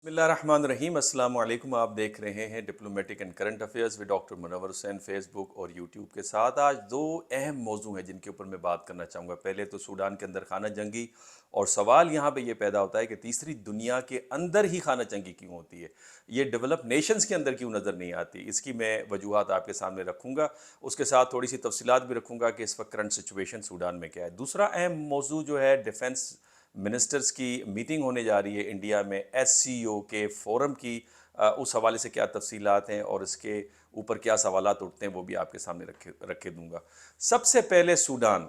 बिस्मिल्लाहिर्रहमानिर्रहीम। अस्सलाम वालेकुम। आप देख रहे हैं diplomatic and current affairs with doctor Munawar Hussain, Facebook और यूट्यूब के साथ। आज दो अहम मौजू हैं जिनके ऊपर मैं बात करना चाहूँगा। पहले तो सूडान के अंदर खाना जंगी, और सवाल यहाँ पे ये पैदा होता है कि तीसरी दुनिया के अंदर ही खाना जंगी क्यों होती है, ये डेवलप नेशंस के अंदर क्यों नज़र नहीं आती। इसकी मैं वजूहात आपके सामने रखूँगा, उसके साथ थोड़ी सी तफसीलात भी रखूँगा कि इस वक्त करंट सिचुएशन सूडान में क्या है। दूसरा अहम मौजू जो है, डिफेंस मिनिस्टर्स की मीटिंग होने जा रही है इंडिया में, एससीओ के फोरम की। उस हवाले से क्या तफसीलात हैं और इसके ऊपर क्या सवालात उठते हैं वो भी आपके सामने रखे दूंगा। सबसे पहले सूडान।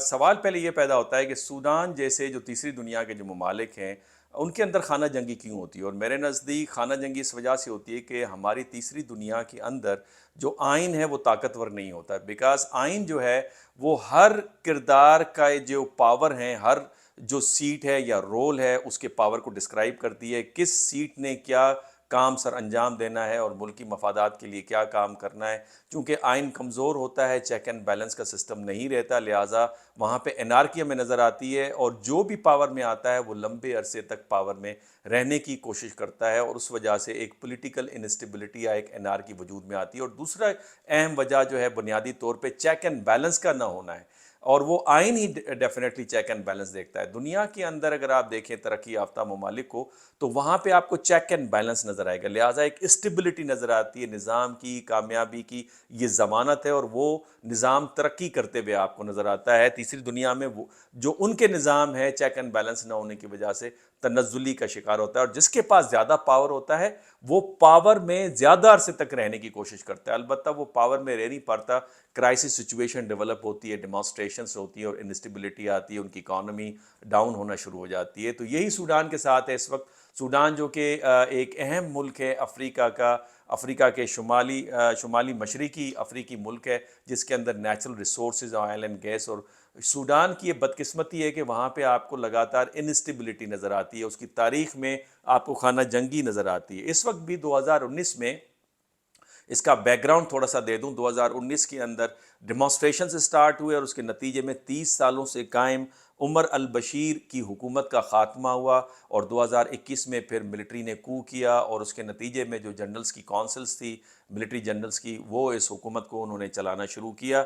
सवाल पहले ये पैदा होता है कि सूडान जैसे जो तीसरी दुनिया के जो ममालिक हैं, उनके अंदर खाना जंगी क्यों होती है। और मेरे नज़दीक खाना जंगी इस वजह से होती है कि हमारी तीसरी दुनिया के अंदर जो आइन है वो ताकतवर नहीं होता। बिकॉज आइन जो है वो हर किरदार का जो पावर है, हर जो सीट है या रोल है, उसके पावर को डिस्क्राइब करती है। किस सीट ने क्या काम सर अंजाम देना है और मुल्की मफादात के लिए क्या काम करना है। चूँकि आइन कमज़ोर होता है, चेक एंड बैलेंस का सिस्टम नहीं रहता, लिहाजा वहाँ पे एनार्की हमें नज़र आती है, और जो भी पावर में आता है वो लंबे अरसे तक पावर में रहने की कोशिश करता है, और उस वजह से एक पॉलिटिकल इनस्टेबिलिटी या एक एनार्की वजूद में आती है। और दूसरा अहम वजह जो है, बुनियादी तौर पे चेक एंड बैलेंस का ना होना है, और वो आइन ही डेफिनेटली चेक एंड बैलेंस देखता है। दुनिया के अंदर अगर आप देखें तरक्की याफ्ता ममालिक को, तो वहाँ पे आपको चेक एंड बैलेंस नज़र आएगा, लिहाजा एक स्टेबिलिटी नज़र आती है, निज़ाम की कामयाबी की ये ज़मानत है, और वो निज़ाम तरक्की करते हुए आपको नज़र आता है। तीसरी दुनिया में वो जो उनके निज़ाम है, चेक एंड बैलेंस ना होने की वजह से तनज़्ज़ुली का शिकार होता है, और जिसके पास ज़्यादा पावर होता है वो पावर में ज़्यादा अरसे तक रहने की कोशिश करता है। अलबत्ता वो पावर में रह नहीं पाता, क्राइसिस सिचुएशन डेवलप होती है, डेमोन्स्ट्रेशंस होती है और इंस्टेबिलिटी आती है, उनकी इकॉनमी डाउन होना शुरू हो जाती है। तो यही सूडान के साथ है इस वक्त। सूडान जो कि एक अहम मुल्क है अफ्रीका का, अफ्रीका के शुमाली मशरकी अफ्रीकी मुल्क है, जिसके अंदर natural resources, oil and gas. और सूडान की ये बदकिस्मती है कि वहाँ पे आपको लगातार इनस्टेबिलिटी नज़र आती है, उसकी तारीख में आपको खाना जंगी नज़र आती है। इस वक्त भी 2019 में, इसका बैकग्राउंड थोड़ा सा दे दूं, 2019 के अंदर डिमॉन्स्ट्रेशन स्टार्ट हुए, और उसके नतीजे में 30 सालों से कायम उमर अल बशीर की हुकूमत का ख़ात्मा हुआ, और 2021 में फिर मिलिट्री ने कू किया, और उसके नतीजे में जो जनरल्स की काउंसिल्स थी, मिलिट्री जनरल्स की, वो इस हुकूमत को उन्होंने चलाना शुरू किया।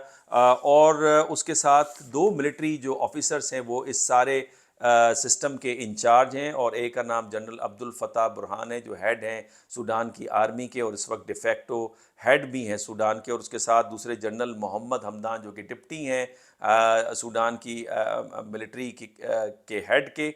और उसके साथ दो मिलिट्री जो ऑफिसर्स हैं वो इस सारे सिस्टम के इंचार्ज हैं, और एक का नाम जनरल अब्दुल फताह बुरहान है, जो हेड हैं सूडान की आर्मी के, और इस वक्त डिफेक्टो हेड भी हैं सूडान के। और उसके साथ दूसरे जनरल मोहम्मद हमदान, जो कि डिप्टी हैं सूडान की मिलिट्री की के हेड के,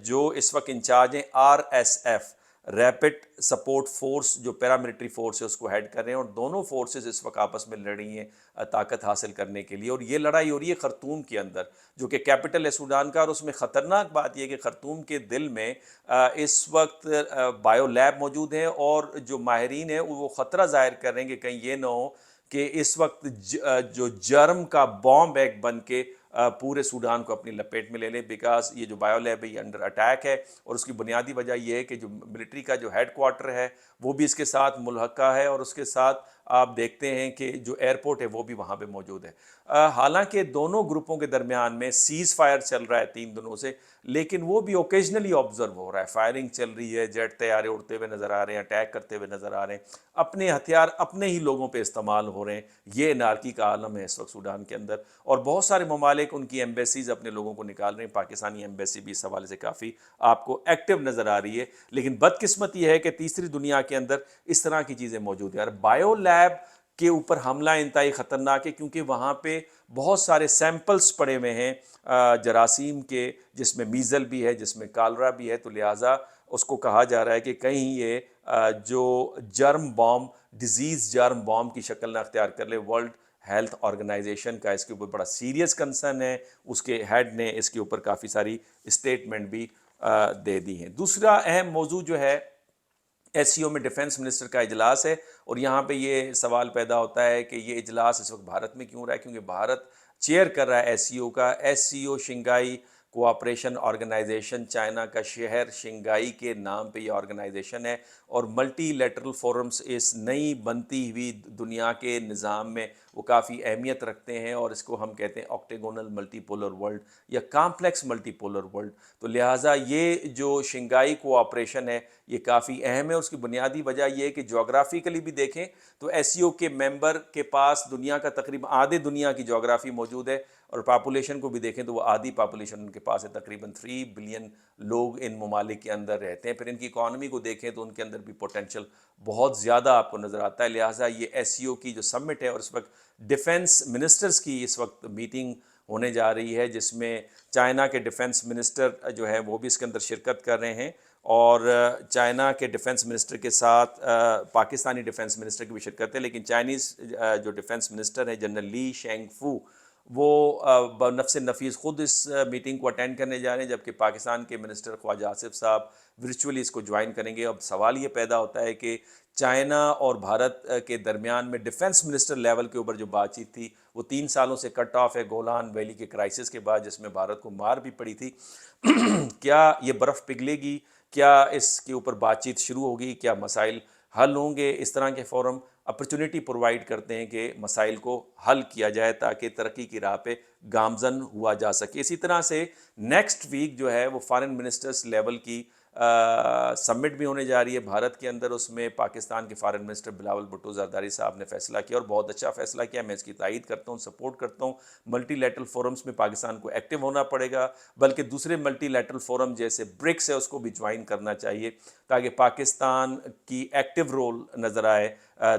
जो इस वक्त इंचार्ज हैं आरएसएफ, रैपिड सपोर्ट फोर्स, जो पैरामिलिट्री फोर्स है उसको हेड कर रहे हैं। और दोनों फोर्सेस इस वक्त आपस में लड़ रही हैं ताकत हासिल करने के लिए, और ये लड़ाई हो रही है खर्तूम के अंदर, जो कि कैपिटल है सूडान का। और उसमें ख़तरनाक बात यह है कि खर्तूम के दिल में इस वक्त बायो लैब मौजूद हैं, और जो माहरीन हैं वो ख़तरा ज़ाहिर कर रहे हैं कि कहीं ये ना हो कि इस वक्त जो जर्म का बॉम्ब एक बन के पूरे सूडान को अपनी लपेट में ले लें। बिकॉज ये जो बायो लैब है ये अंडर अटैक है, और उसकी बुनियादी वजह यह है कि जो मिलिट्री का जो हेड क्वार्टर है वो भी इसके साथ मुल्हका है, और उसके साथ आप देखते हैं कि जो एयरपोर्ट है वो भी वहाँ पे मौजूद है। हालांकि दोनों ग्रुपों के दरमियान में सीज़ फायर चल रहा है 3 दिनों से, लेकिन वो भी ओकेजनली ऑब्जर्व हो रहा है। फायरिंग चल रही है, जेट तैयारे उड़ते हुए नज़र आ रहे हैं, अटैक करते हुए नज़र आ रहे हैं, अपने हथियार अपने ही लोगों पे इस्तेमाल हो रहे हैं। ये नारकी का आलम है इस वक्त सूडान के अंदर, और बहुत सारे ममालिक उनकी एम्बेसीज अपने लोगों को निकाल रहे हैं। पाकिस्तानी एम्बेसी भी इस हवाले से काफ़ी आपको एक्टिव नज़र आ रही है। लेकिन बदकिस्मत यह है कि तीसरी दुनिया के अंदर इस तरह की चीज़ें मौजूद हैं। और बायो लैब के ऊपर हमला इंतहाई ख़तरनाक है, क्योंकि वहाँ पे बहुत सारे सैंपल्स पड़े हुए हैं जरासीम के, जिसमें मीज़ल भी है, जिसमें कालरा भी है। तो लिहाजा उसको कहा जा रहा है कि कहीं ये जो germ bomb, disease germ bomb की शक्ल ना अख्तियार कर ले। वर्ल्ड हेल्थ ऑर्गेनाइजेशन का इसके ऊपर बड़ा सीरियस कंसर्न है, उसके हेड ने इसके ऊपर काफ़ी सारी स्टेटमेंट भी दे दी हैं। दूसरा अहम मौजू जो है, एससीओ में डिफेंस मिनिस्टर का इजलास है, और यहाँ पे ये सवाल पैदा होता है कि ये इजलास इस वक्त भारत में क्यों रहा है, क्योंकि भारत चेयर कर रहा है एससीओ का। SCO Shanghai cooperation organisation, China का शहर शिंगाई के नाम पे ये ऑर्गेनाइजेशन है, और मल्टीलेटरल फोरम्स इस नई बनती हुई दुनिया के निज़ाम में وہ کافی اہمیت رکھتے ہیں، اور اس کو ہم کہتے ہیں آکٹیگونل ملٹی پولر ورلڈ یا کامپلیکس ملٹی پولر ورلڈ. تو لہٰذا یہ جو شنگھائی کوآپریشن ہے یہ کافی اہم ہے. اس کی بنیادی وجہ یہ ہے کہ جغرافیکلی بھی دیکھیں تو ایس سی او کے ممبر کے پاس دنیا کا تقریباً آدھے دنیا کی جغرافی موجود ہے، اور پاپولیشن کو بھی دیکھیں تو وہ آدھی پاپولیشن ان کے پاس ہے، تقریباً 3 بلین لوگ ان ممالک کے اندر رہتے ہیں. پھر ان کی اکانومی کو دیکھیں تو ان کے اندر بھی پوٹینشیل بہت زیادہ آپ کو نظر آتا ہے. لہٰذا یہ ایس سی او کی جو سمٹ ہے، اور اس وقت ڈیفنس منسٹرز کی اس وقت میٹنگ ہونے جا رہی ہے، جس میں چائنا کے ڈیفنس منسٹر جو ہے وہ بھی اس کے اندر شرکت کر رہے ہیں، اور چائنا کے ڈیفنس منسٹر کے ساتھ پاکستانی ڈیفنس منسٹر کی بھی شرکت ہے. لیکن چائنیز جو ڈیفنس منسٹر ہیں جنرل لی شینگ فو، وہ بنفس نفیس خود اس میٹنگ کو اٹینڈ کرنے جا رہے ہیں، جبکہ پاکستان کے منسٹر خواجہ آصف صاحب ورچولی اس کو جوائن کریں گے. اب سوال یہ پیدا ہوتا ہے کہ چائنا اور بھارت کے درمیان میں ڈیفنس منسٹر لیول کے اوپر جو بات چیت تھی وہ 3 سالوں سے کٹ آف ہے گولان ویلی کے کرائسس کے بعد، جس میں بھارت کو مار بھی پڑی تھی. کیا یہ برف پگھلے گی؟ کیا اس کے اوپر بات چیت شروع ہوگی؟ کیا مسائل حل ہوں گے؟ اس طرح کے فورم اپرچونٹی پرووائڈ کرتے ہیں کہ مسائل کو حل کیا جائے تاکہ ترقی کی راہ پہ گامزن ہوا جا سکے. اسی طرح سے نیکسٹ ویک جو ہے وہ فارن منسٹرز لیول کی سمٹ بھی ہونے جا رہی ہے بھارت کے اندر. اس میں پاکستان کے فارن منسٹر بلاول بھٹو زرداری صاحب نے فیصلہ کیا، اور بہت اچھا فیصلہ کیا. میں اس کی تائید کرتا ہوں، سپورٹ کرتا ہوں. ملٹی لیٹرل فورمز میں پاکستان کو ایکٹیو ہونا پڑے گا، بلکہ دوسرے ملٹی لیٹرل فورم جیسے برکس ہے اس کو بھی جوائن کرنا چاہیے، تاکہ پاکستان کی ایکٹیو رول نظر آئے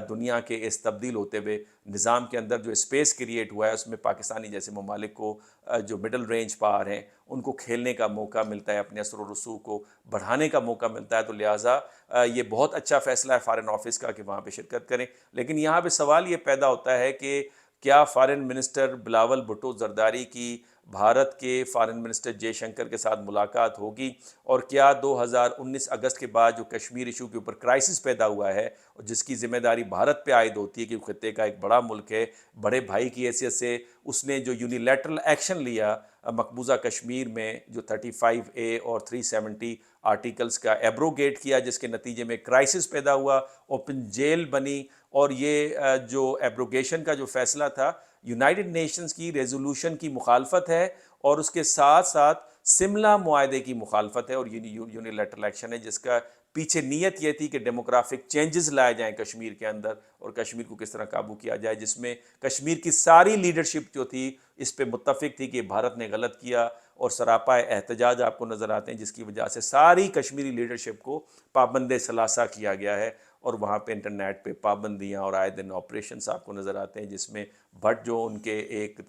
دنیا کے اس تبدیل ہوتے ہوئے نظام کے اندر. جو اسپیس کریٹ ہوا ہے اس میں پاکستانی جیسے ممالک کو جو مڈل رینج پار ہیں ان کو کھیلنے کا موقع ملتا ہے، اپنے اثر و رسوخ کو بڑھانے کا موقع ملتا ہے. تو لہٰذا یہ بہت اچھا فیصلہ ہے فارن آفس کا کہ وہاں پہ شرکت کریں. لیکن یہاں پہ سوال یہ پیدا ہوتا ہے کہ کیا فارن منسٹر بلاول بھٹو زرداری کی بھارت کے فارن منسٹر جے شنکر کے ساتھ ملاقات ہوگی، اور کیا 2019 اگست کے بعد جو کشمیر ایشو کے اوپر کرائسس پیدا ہوا ہے اور جس کی ذمہ داری بھارت پہ عائد ہوتی ہے کہ خطے کا ایک بڑا ملک ہے، بڑے بھائی کی حیثیت سے اس نے جو یونیلیٹرل ایکشن لیا مقبوضہ کشمیر میں، جو 35A اور 370 آرٹیکلز کا ایبروگیٹ کیا، جس کے نتیجے میں کرائسس پیدا ہوا، اوپن جیل بنی، اور یہ جو ایبروگیشن کا جو فیصلہ تھا یونائٹڈ نیشنز کی ریزولوشن کی مخالفت ہے، اور اس کے ساتھ ساتھ سملہ معاہدے کی مخالفت ہے، اور یونیلیٹرل ایکشن ہے جس کا پیچھے نیت یہ تھی کہ ڈیموگرافک چینجز لائے جائیں کشمیر کے اندر، اور کشمیر کو کس طرح قابو کیا جائے، جس میں کشمیر کی ساری لیڈرشپ جو تھی اس پہ متفق تھی کہ بھارت نے غلط کیا، اور سراپا احتجاج آپ کو نظر آتے ہیں، جس کی وجہ سے ساری کشمیری لیڈرشپ کو پابند ثلاثہ کیا گیا ہے. اور وہاں پہ انٹرنیٹ پہ پابندیاں اور آئے دن آپریشنس آپ کو نظر آتے ہیں، جس میں بھٹ جو ان کے ایک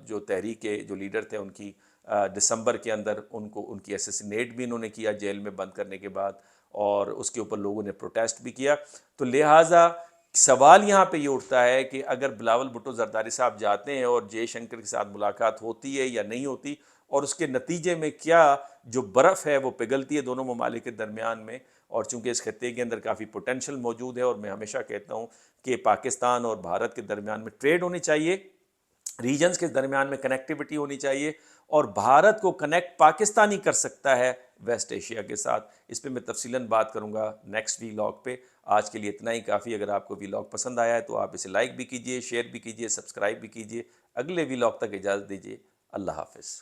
جو تحریک کے جو لیڈر تھے ان کی دسمبر کے اندر ان کی اسیسینیٹ بھی انہوں نے کیا جیل میں بند کرنے کے بعد، اور اس کے اوپر لوگوں نے پروٹیسٹ بھی کیا. تو لہٰذا سوال یہاں پہ یہ اٹھتا ہے کہ اگر بلاول بھٹو زرداری صاحب جاتے ہیں اور جے شنکر کے ساتھ ملاقات ہوتی ہے یا نہیں ہوتی، اور اس کے نتیجے میں کیا جو برف ہے وہ پگھلتی ہے دونوں ممالک کے درمیان میں. اور چونکہ اس خطے کے اندر کافی پوٹینشیل موجود ہے، اور میں ہمیشہ کہتا ہوں کہ پاکستان اور بھارت کے درمیان میں ٹریڈ ہونی چاہیے، ریجنز کے درمیان میں کنیکٹیوٹی ہونی چاہیے، اور بھارت کو کنیکٹ پاکستان ہی کر سکتا ہے ویسٹ ایشیا کے ساتھ. اس پہ میں تفصیلاً بات کروں گا نیکسٹ ویلاگ پہ. آج کے لیے اتنا ہی کافی. اگر آپ کو ویلاگ پسند آیا ہے تو آپ اسے لائک بھی کیجئے، شیئر بھی کیجئے، سبسکرائب بھی کیجئے. اگلے ویلاگ تک اجازت دیجئے. اللہ حافظ.